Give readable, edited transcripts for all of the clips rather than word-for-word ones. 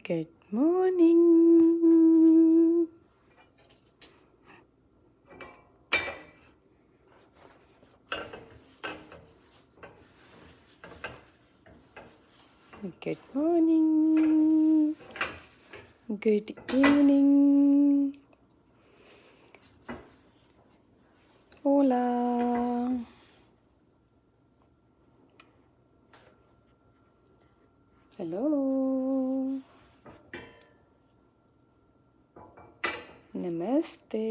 Good morning. Good morning. Good evening. Hola. Hello. Namaste.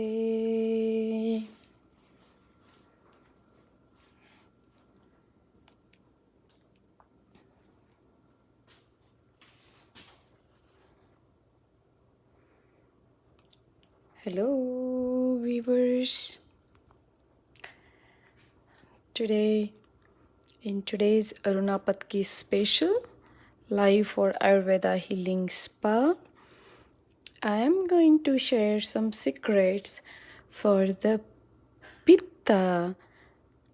Hello, viewers. In today's Arunapatki special, live for Ayurveda Healing Spa, I am going to share some secrets for the Pitta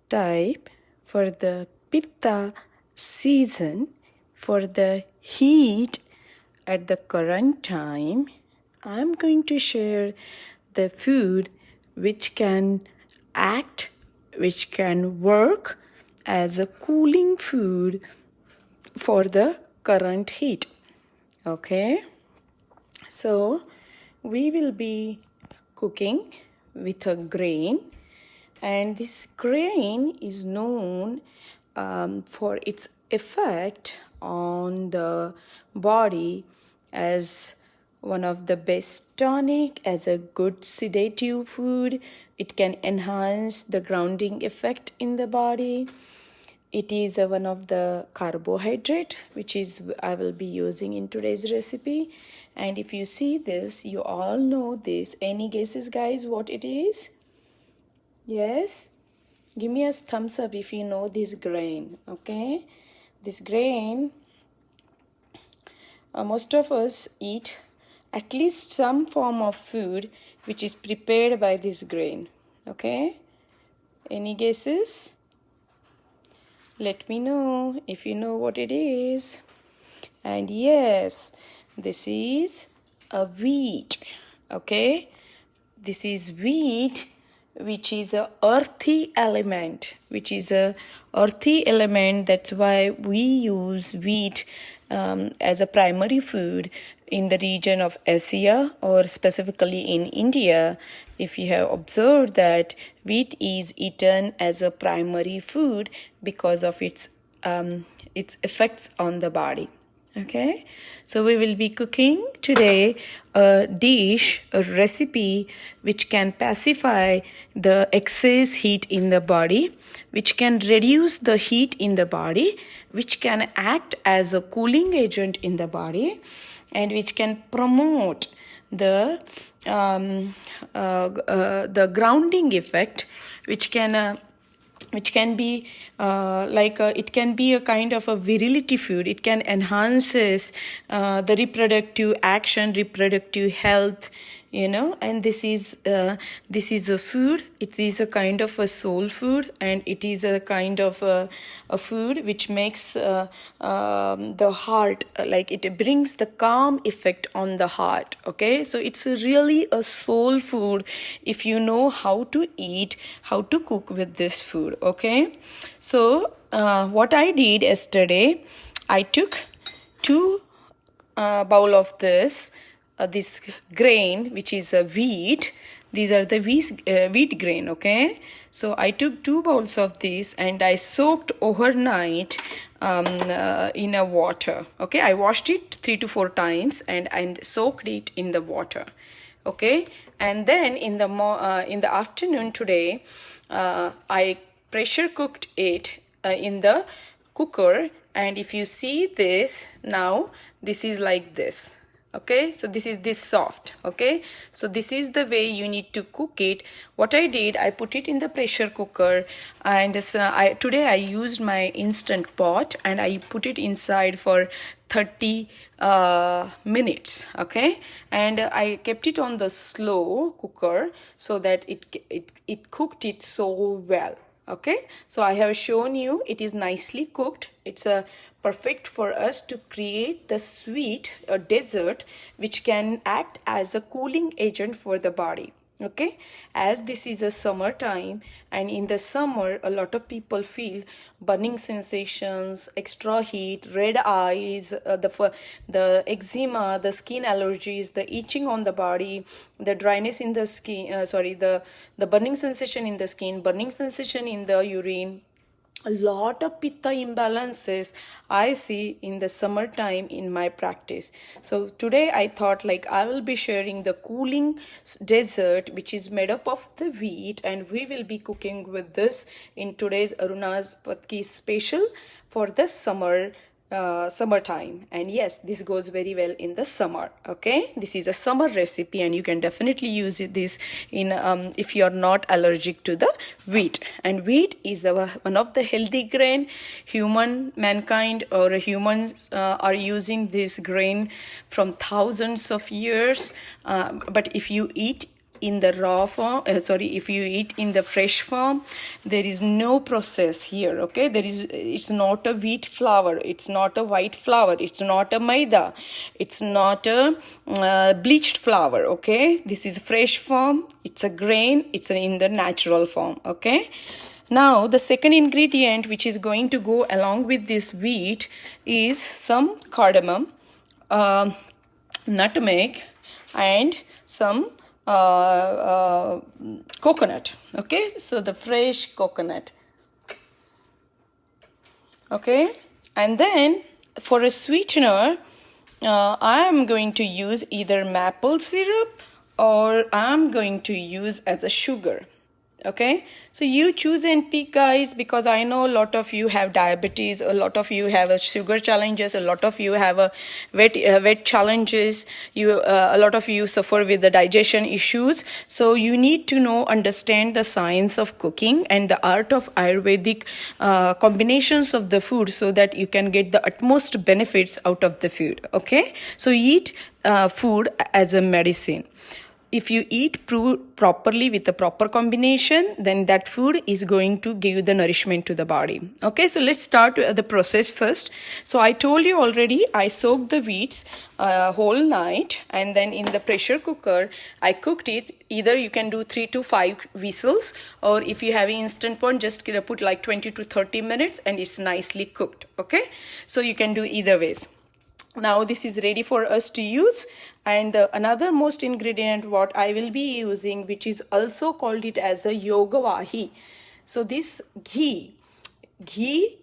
type, for the Pitta season, for the heat at the current time. I am going to share the food which can act, which can work as a cooling food for the current heat. Okay? So, we will be cooking with a grain, and this grain is known for its effect on the body as one of the best tonic, as a good sedative food. It can enhance the grounding effect in the body. It is one of the carbohydrate, which is I will be using in today's recipe. And if you see this, you all know this. Any guesses, guys, what it is? Yes? Give me a thumbs up if you know this grain, okay? This grain, most of us eat at least some form of food which is prepared by this grain, okay? Any guesses? Let me know if you know what it is. And yes, this is a wheat, okay? This is wheat, which is a earthy element, That's why we use wheat as a primary food in the region of Asia, or specifically in India. If you have observed that wheat is eaten as a primary food because of its effects on the body. Okay, so we will be cooking today a recipe which can pacify the excess heat in the body, which can reduce the heat in the body, which can act as a cooling agent in the body, and which can promote the grounding effect, which can be it can be a kind of a virility food. It can enhances the reproductive action, reproductive health, and this is a food. It is a kind of a soul food, and it is a kind of a food which makes the heart, it brings the calm effect on the heart. Okay, so it's really a soul food if you know how to eat, how to cook with this food. Okay, so what I did yesterday, I took 2 bowl of this grain, which is a wheat. These are the wheat grain. Okay, so I took 2 bowls of this and I soaked overnight in a water. Okay, I washed it 3 to 4 times and soaked it in the water. Okay, and then in the afternoon today, I pressure cooked it in the cooker. And if you see this now, this is like this. Okay, so this is this soft. Okay, so this is the way you need to cook it. What I did, I put it in the pressure cooker, and today I used my instant pot, and I put it inside for 30 minutes. Okay, and I kept it on the slow cooker so that it cooked it so well. Okay, so I have shown you it is nicely cooked. It's perfect for us to create the sweet dessert which can act as a cooling agent for the body. Okay, as this is a summer time, and in the summer a lot of people feel burning sensations, extra heat, red eyes, the eczema, the skin allergies, the itching on the body, the dryness in the skin, the burning sensation in the skin, burning sensation in the urine. A lot of pitta imbalances I see in the summertime in my practice. So today I thought like I will be sharing the cooling dessert which is made up of the wheat, and we will be cooking with this in today's Aruna's Patki special for the summertime. And yes, this goes very well in the summer. Okay, this is a summer recipe and you can definitely use this in if you are not allergic to the wheat. And wheat is one of the healthy grain. Mankind or humans are using this grain from thousands of years, but if you eat in the raw form, if you eat in the fresh form, there is no process here. Okay, it's not a wheat flour, it's not a white flour, it's not a maida, it's not a bleached flour. Okay, this is fresh form, it's a grain, it's in the natural form. Okay, now the second ingredient which is going to go along with this wheat is some cardamom, nutmeg, and some coconut. Okay, so the fresh coconut. Okay, and then for a sweetener, I am going to use either maple syrup or I'm going to use as a sugar. Okay, so you choose and pick, guys, because I know a lot of you have diabetes, a lot of you have a sugar challenges, a lot of you have a weight challenges, a lot of you suffer with the digestion issues. So you need to understand the science of cooking and the art of Ayurvedic combinations of the food so that you can get the utmost benefits out of the food. Okay, so eat food as a medicine. If you eat properly with the proper combination, then that food is going to give the nourishment to the body. Okay, so let's start the process first. So I told you already, I soaked the wheats whole night, and then in the pressure cooker, I cooked it. Either you can do 3 to 5 whistles, or if you have an instant pot, just put like 20 to 30 minutes and it's nicely cooked. Okay, so you can do either ways. Now this is ready for us to use, and another most ingredient what I will be using, which is also called it as a yoga vahi. So this ghee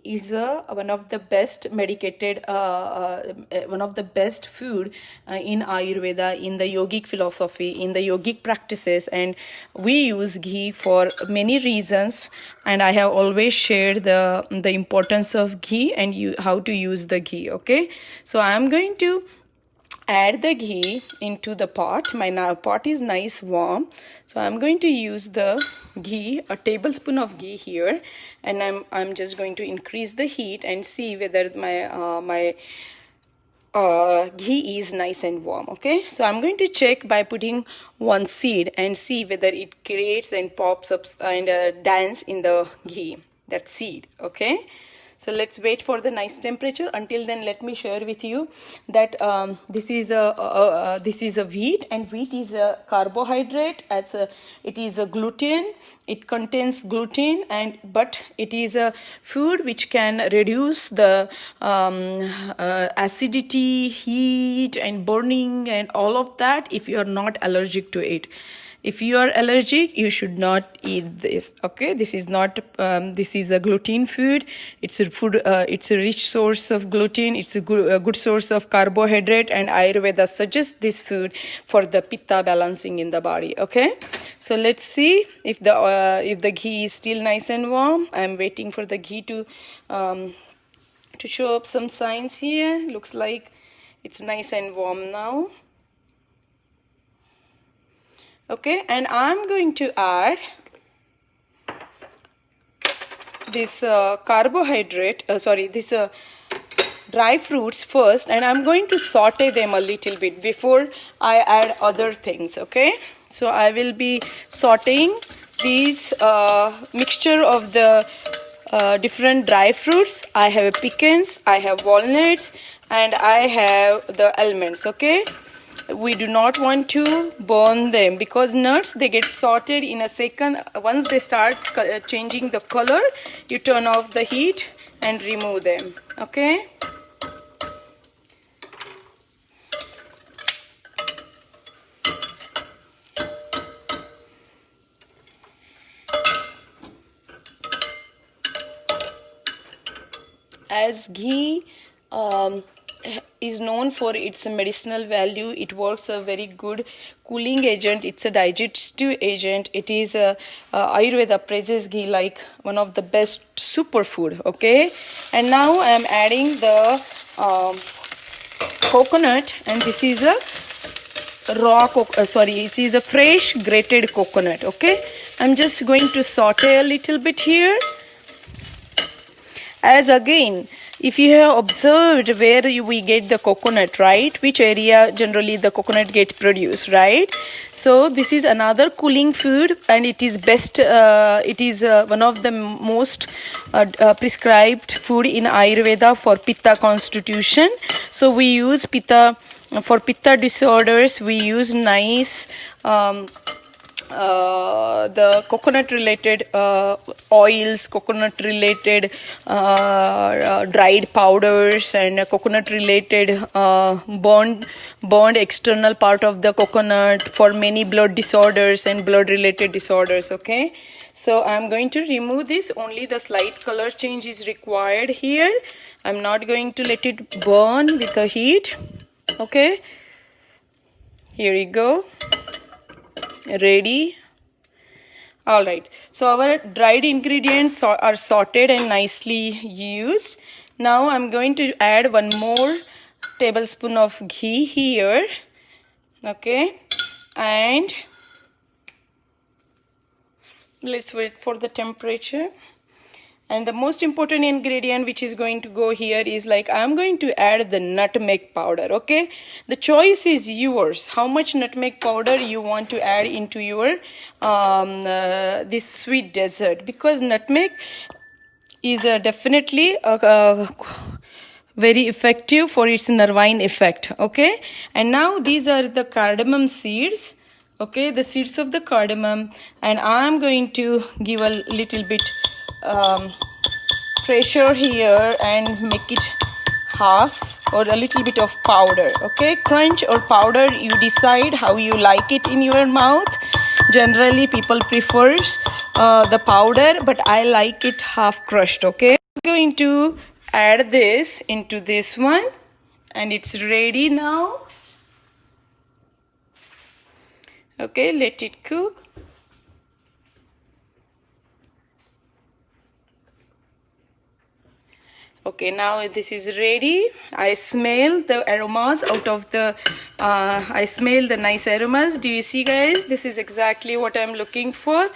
is one of the best medicated, one of the best food in Ayurveda, in the yogic philosophy, in the yogic practices, and we use ghee for many reasons. And I have always shared the importance of ghee and how to use the ghee. Okay, so I am going to add the ghee into the pot. My pot is nice warm, so I'm going to use the ghee, a tablespoon of ghee here, and I'm just going to increase the heat and see whether my ghee is nice and warm. Okay, so I'm going to check by putting one seed and see whether it creates and pops up and dance in the ghee, that seed. Okay, so let's wait for the nice temperature. Until then, let me share with you that this is a wheat, and wheat is a carbohydrate. It is a gluten. It contains gluten, but it is a food which can reduce the acidity, heat, and burning, and all of that if you are not allergic to it. If you are allergic, you should not eat this. Okay, this is not. This is a gluten food. It's a food. It's a rich source of gluten. It's a good source of carbohydrate, and Ayurveda suggests this food for the pitta balancing in the body. Okay, so let's see if the ghee is still nice and warm. I'm waiting for the ghee to show up some signs here. Looks like it's nice and warm now. Okay, and I'm going to add this dry fruits first, and I'm going to saute them a little bit before I add other things. Okay, so I will be sauteing these mixture of the different dry fruits. I have pecans, I have walnuts, and I have the almonds. Okay, we do not want to burn them because nuts, they get sauteed in a second. Once they start changing the color, you turn off the heat and remove them. Okay. As ghee is known for its medicinal value, it works a very good cooling agent. It's a digestive agent. It is Ayurveda praises ghee like one of the best superfood. Okay, and now I am adding the coconut, and this is a it is a fresh grated coconut. Okay, I'm just going to saute a little bit here. As again, if you have observed where we get the coconut, right, which area generally the coconut gets produced, right? So this is another cooling food, and it is best, it is one of the most prescribed food in Ayurveda for Pitta constitution. So we use Pitta, for Pitta disorders, we use nice the coconut related oils, coconut related dried powders, and coconut related burned external part of the coconut for many blood disorders and blood related disorders. Okay, so I'm going to remove this. Only the slight color change is required here. I'm not going to let it burn with the heat. Okay, here you go. Ready. All right, so our dried ingredients are sorted and nicely used. Now I'm going to add one more tablespoon of ghee here. Okay, and let's wait for the temperature. And the most important ingredient which is going to go here is, like, I'm going to add the nutmeg powder. Okay, the choice is yours, how much nutmeg powder you want to add into your this sweet dessert, because nutmeg is definitely very effective for its nervine effect. Okay, and now these are the cardamom seeds. Okay, the seeds of the cardamom, and I'm going to give a little bit pressure here and make it half, or a little bit of powder. Okay, crunch or powder, you decide how you like it in your mouth. Generally people prefers the powder, but I like it half crushed. Okay, I'm going to add this into this one, and it's ready now. Okay, let it cook. Okay, now this is ready. I smell the aromas out of the, I smell the nice aromas. Do you see, guys? This is exactly what I'm looking for.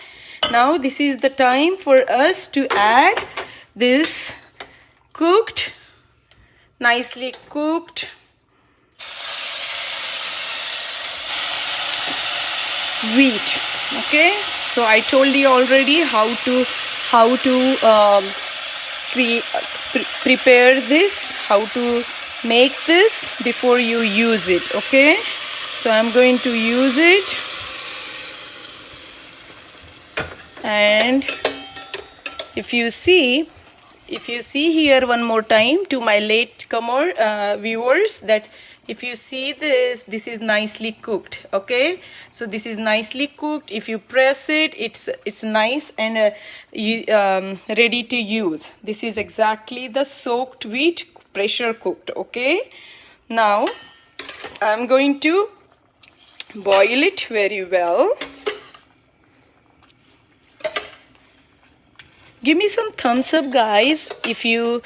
Now this is the time for us to add this cooked, nicely cooked wheat. Okay, so I told you already how to prepare this, how to make this before you use it. Okay, so I'm going to use it, and if you see here one more time to my latecomer viewers, that if you see this is nicely cooked. Okay, so this is nicely cooked. If you press it, it's nice and ready to use. This is exactly the soaked wheat, pressure cooked. Okay, now I'm going to boil it very well. Give me some thumbs up, guys, if you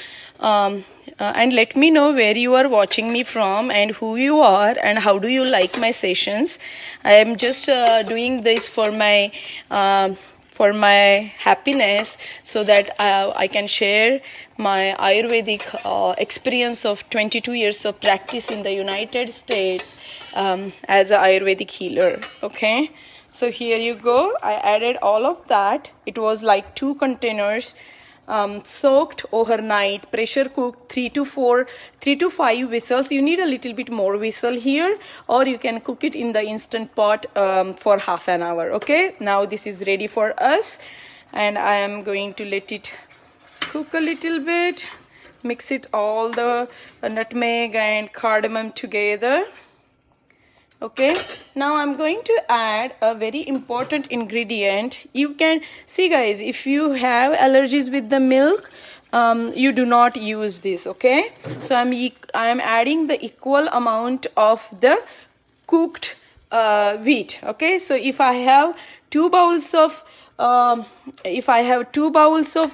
and let me know where you are watching me from and who you are and how do you like my sessions. I am just doing this for my happiness, so that I can share my Ayurvedic experience of 22 years of practice in the United States as an Ayurvedic healer. Okay, So here you go. I added all of that. It was like 2 containers, soaked overnight, pressure cooked 3 to 5 whistles. You need a little bit more whistle here, or you can cook it in the instant pot for half an hour. Okay, now this is ready for us, and I am going to let it cook a little bit. Mix it all the nutmeg and cardamom together. Okay, now I'm going to add a very important ingredient. You can see, guys, if you have allergies with the milk, you do not use this. Okay, so I'm adding the equal amount of the cooked wheat. Okay, so if I have 2 bowls of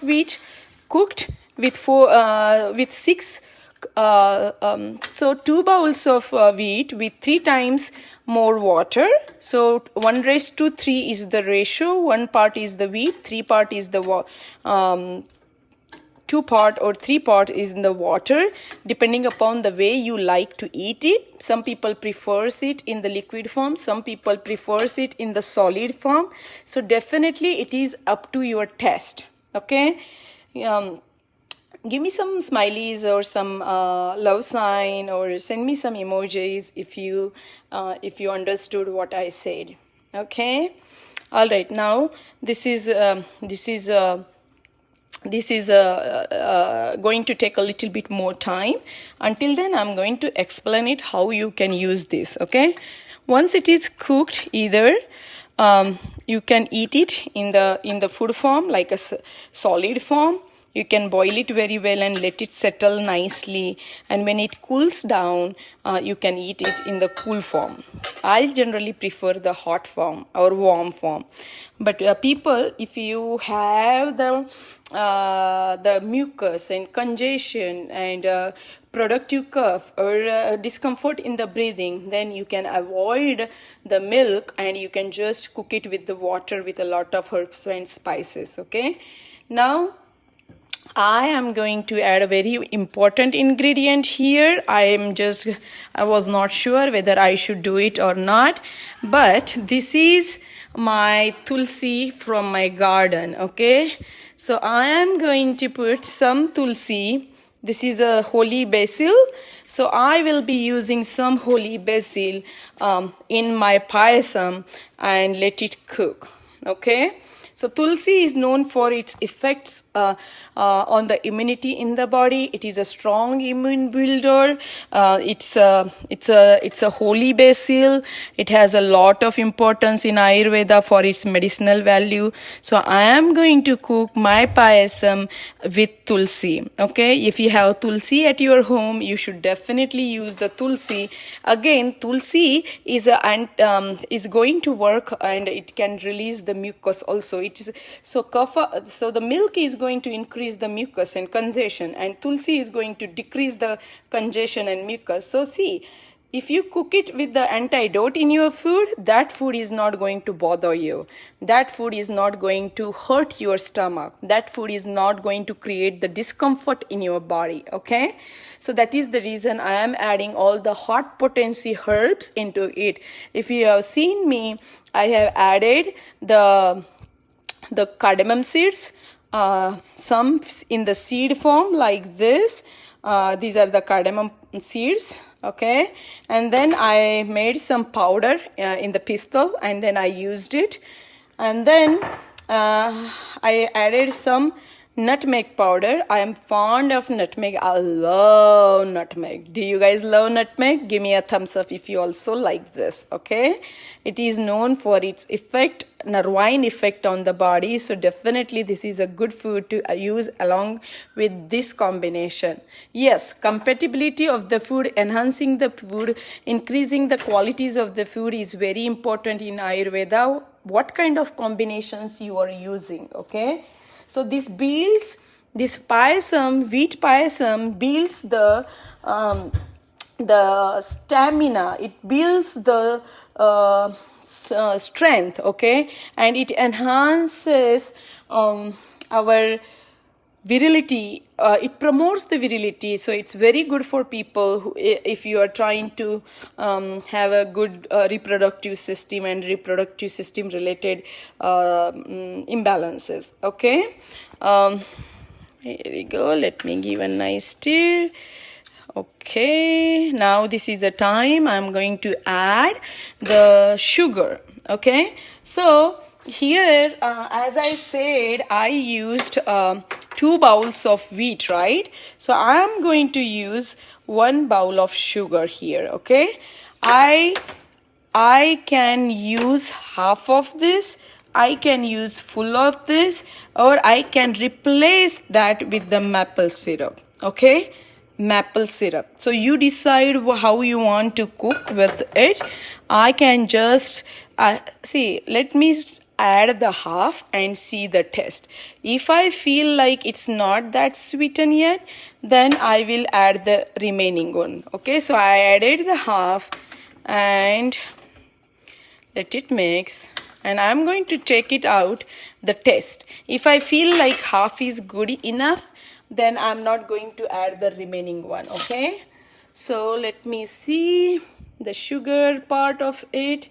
wheat cooked with 6 so 2 bowls of wheat with 3 times more water. So 1:3 is the ratio. 1 part is the wheat, 3 part is the 2 part or 3 part is in the water, depending upon the way you like to eat it. Some people prefers it in the liquid form, some people prefers it in the solid form. So definitely it is up to your taste. Okay, give me some smileys or some love sign, or send me some emojis if you understood what I said. Okay, all right, now this is going to take a little bit more time. Until then, I'm going to explain it how you can use this. Okay, once it is cooked, either you can eat it in the food form, like a solid form. You can boil it very well and let it settle nicely, and when it cools down, you can eat it in the cool form. I generally prefer the hot form or warm form, but people, if you have the mucus and congestion and productive cough or discomfort in the breathing, then you can avoid the milk and you can just cook it with the water with a lot of herbs and spices. Okay, now I am going to add a very important ingredient here. I was not sure whether I should do it or not, but this is my tulsi from my garden. Okay, so I am going to put some tulsi. This is a holy basil, so I will be using some holy basil in my payasam and let it cook. Okay, so tulsi is known for its effects on the immunity in the body. It is a strong immune builder. It's a holy basil. It has a lot of importance in Ayurveda for its medicinal value. So I am going to cook my payasam with tulsi. Okay, if you have tulsi at your home, you should definitely use the tulsi. Again, tulsi is going to work, and it can release the mucus also. Kapha, so the milk is going to increase the mucus and congestion, and tulsi is going to decrease the congestion and mucus. So see, if you cook it with the antidote in your food, that food is not going to bother you. That food is not going to hurt your stomach. That food is not going to create the discomfort in your body. Okay, so that is the reason I am adding all the hot potency herbs into it. If you have seen me, I have added the cardamom seeds, some in the seed form like this. These are the cardamom seeds. Okay, and then I made some powder in the pistil, and then I used it, and then I added some nutmeg powder. I am fond of nutmeg. I love nutmeg. Do you guys love nutmeg? Give me a thumbs up if you also like this. Okay, it is known for its effect, nervine effect on the body, so definitely this is a good food to use along with this combination. Yes, compatibility of the food, enhancing the food, increasing the qualities of the food is very important in Ayurveda. What kind of combinations you are using? Okay, so this payasam, wheat payasam builds the stamina. It builds the strength. Okay, and it enhances our virility. It promotes the virility, so it's very good for people who, if you are trying to have a good reproductive system and reproductive system related imbalances. Okay, here we go. Let me give a nice stir. Okay, now this is the time I'm going to add the sugar. Okay, so here, as I said, I used 2 bowls of wheat, right? So I'm going to use 1 bowl of sugar here. Okay, I can use half of this, I can use full of this, or I can replace that with the maple syrup. Okay, maple syrup. So you decide how you want to cook with it. I can just see, let me add the half and see the taste. If I feel like it's not that sweetened yet, then I will add the remaining one. Okay, so I added the half and let it mix, and I'm going to check it out, the taste. If I feel like half is good enough, then I'm not going to add the remaining one. Okay, so let me see the sugar part of it.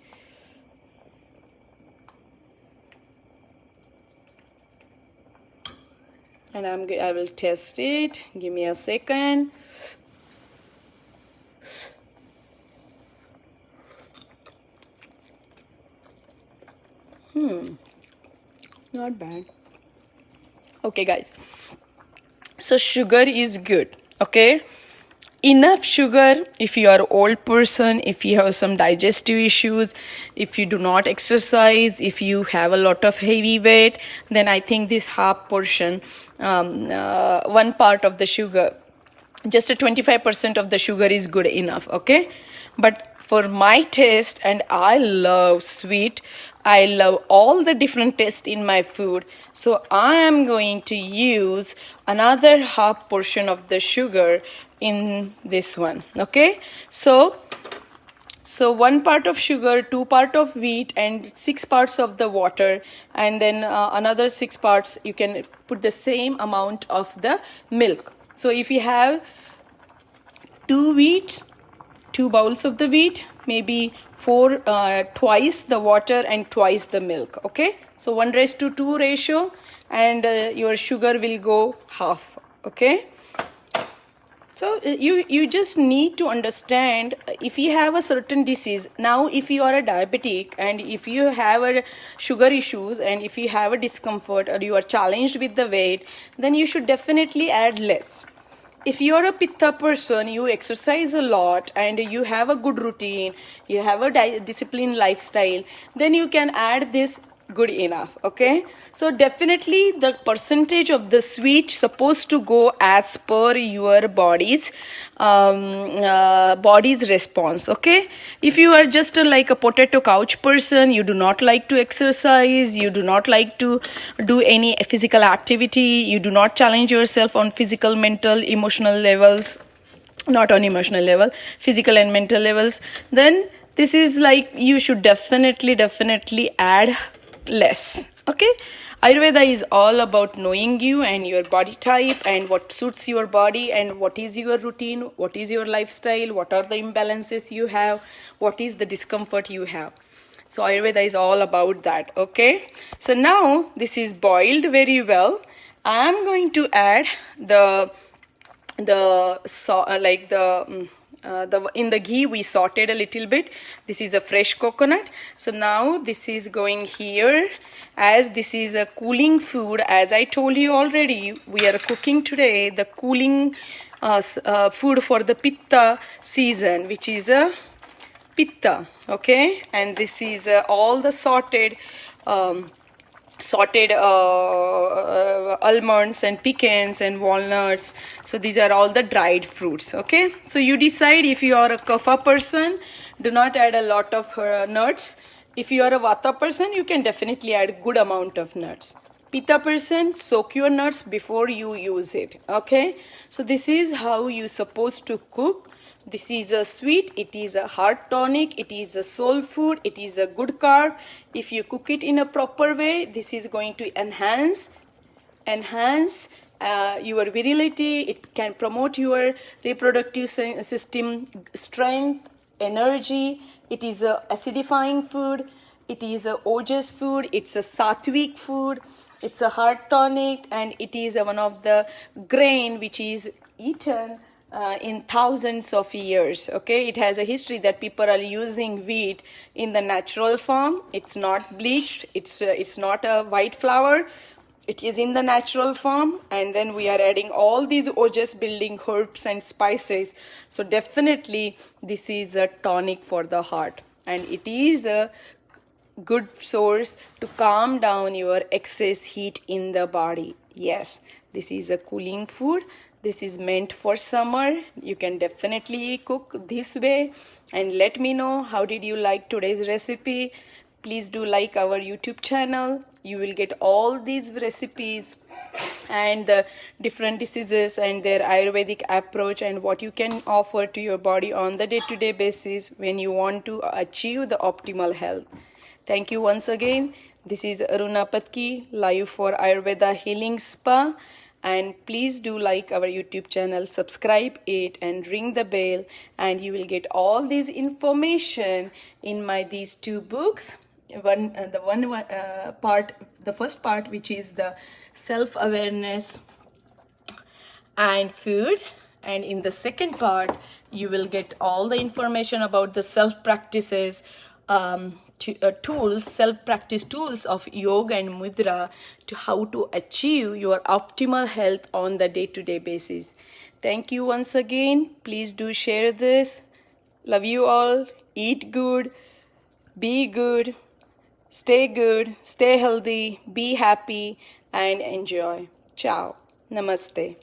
And I will test it. Give me a second. Not bad. Okay, guys. So sugar is good. Okay, enough sugar if you are an old person, if you have some digestive issues, if you do not exercise, if you have a lot of heavy weight, then I think this half portion, 1 part of the sugar, just a 25% of the sugar is good enough. Okay, but for my taste, and I love sweet, I love all the different taste in my food, so I am going to use another half portion of the sugar in this one. Okay, so 1 part of sugar, 2 part of wheat, and 6 parts of the water, and then another 6 parts you can put the same amount of the milk. So if you have 2 wheat, 2 bowls of the wheat, maybe twice the water and twice the milk. Okay, so 1:2 ratio, and your sugar will go half. Okay, so you just need to understand, if you have a certain disease. Now if you are a diabetic, and if you have a sugar issues, and if you have a discomfort, or you are challenged with the weight, then you should definitely add less. If you are a pitta person, you exercise a lot, and you have a good routine, you have a disciplined lifestyle, then you can add this good enough. Okay, so definitely the percentage of the sweet supposed to go as per your body's response. Okay, if you are just like a potato couch person, you do not like to exercise, you do not like to do any physical activity, you do not challenge yourself on physical, mental, emotional levels, not on emotional level, physical and mental levels, then this is like, you should definitely add less. Okay, Ayurveda is all about knowing you and your body type, and what suits your body, and what is your routine, what is your lifestyle, what are the imbalances you have, what is the discomfort you have. So Ayurveda is all about that. Okay, so now this is boiled very well. I am going to add in the ghee we sauteed a little bit. This is a fresh coconut. So now this is going here, as this is a cooling food. As I told you already, we are cooking today the cooling food for the pitta season, which is a pitta. Okay, and this is all the sauteed almonds and pecans and walnuts. So these are all the dried fruits. Okay, so you decide. If you are a kapha person, do not add a lot of nuts. If you are a vata person, you can definitely add good amount of nuts. Pitta person, soak your nuts before you use it. Okay, so this is how you supposed to cook. This is a sweet, it is a heart tonic, it is a soul food, it is a good carb. If you cook it in a proper way, this is going to enhance your virility. It can promote your reproductive system, strength, energy. It is a acidifying food. It is a Ojas food. It's a sattvic food. It's a heart tonic, and it is one of the grain which is eaten in thousands of years. Okay, it has a history that people are using wheat in the natural form. It's not bleached. It's not a white flour. It is in the natural form, and then we are adding all these Ojas building herbs and spices. So definitely this is a tonic for the heart, and it is a good source to calm down your excess heat in the body. Yes, this is a cooling food. This is meant for summer. You can definitely cook this way, and let me know how did you like today's recipe. Please do like our YouTube channel. You will get all these recipes and the different diseases and their Ayurvedic approach and what you can offer to your body on the day-to-day basis when you want to achieve the optimal health. Thank you once again. This is Aruna Patki, live for Ayurveda Healing Spa. And please do like our YouTube channel, subscribe it, and ring the bell, and you will get all this information in these two books. The first part, which is the self-awareness and food, and in the second part you will get all the information about the self-practices, tools, self-practice tools of yoga and mudra to how to achieve your optimal health on the day-to-day basis. Thank you once again. Please do share this. Love you all. Eat good, be good, stay healthy, be happy, and enjoy. Ciao. Namaste.